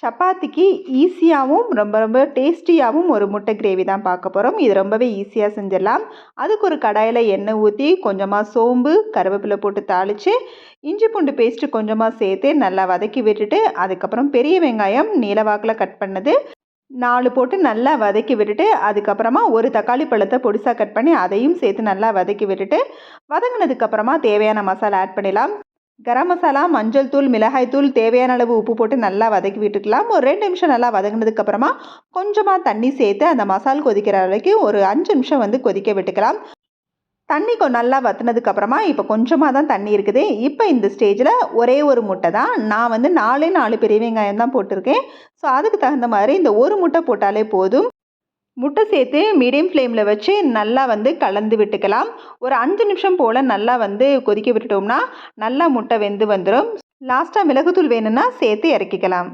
சப்பாத்திக்கு ஈஸியாகவும் ரொம்ப ரொம்ப டேஸ்டியாகவும் ஒரு முட்டை கிரேவி தான் பார்க்க போகிறோம். இது ரொம்பவே ஈஸியாக செஞ்சிடலாம். அதுக்கு ஒரு கடாயில் எண்ணெய் ஊற்றி கொஞ்சமாக சோம்பு கருவேப்பிலை போட்டு தாளித்து இஞ்சி பூண்டு பேஸ்ட்டு கொஞ்சமாக சேர்த்து நல்லா வதக்கி விட்டுட்டு அதுக்கப்புறம் பெரிய வெங்காயம் நீளவாக்கில் கட் பண்ணது 4 போட்டு நல்லா வதக்கி விட்டுட்டு அதுக்கப்புறமா ஒரு தக்காளி பழத்தை பொடிசாக கட் பண்ணி அதையும் சேர்த்து நல்லா வதக்கி விட்டுட்டு வதங்கினதுக்கப்புறமா தேவையான மசாலா ஆட் பண்ணிடலாம். கரம் மசாலா, மஞ்சள் தூள், மிளகாய் தூள், தேவையான அளவு உப்பு போட்டு நல்லா வதக்கி விட்டுக்கலாம். ஒரு 2 நிமிஷம் நல்லா வதங்கினதுக்கப்புறமா கொஞ்சமாக தண்ணி சேர்த்து அந்த மசால் கொதிக்கிற வரைக்கும் ஒரு 5 நிமிஷம் கொதிக்க விட்டுக்கலாம். தண்ணி நல்லா வற்றினதுக்கப்புறமா இப்போ கொஞ்சமாக தான் தண்ணி இருக்குது. இப்போ இந்த ஸ்டேஜில் ஒரே ஒரு முட்டை தான். நான் 4 பெரிய வெங்காயம் தான் போட்டிருக்கேன். ஸோ அதுக்கு தகுந்த மாதிரி இந்த ஒரு முட்டை போட்டாலே போதும். முட்டை சேர்த்து மீடியம் ஃப்ளேமில் வச்சு நல்லா கலந்து விட்டுக்கலாம். ஒரு 5 நிமிஷம் போல் நல்லா கொதிக்க விட்டுட்டோம்னா நல்லா முட்டை வெந்து வந்துடும். லாஸ்ட்டாக மிளகுத்தூள் வேணும்னா சேர்த்து இறக்கிக்கலாம்.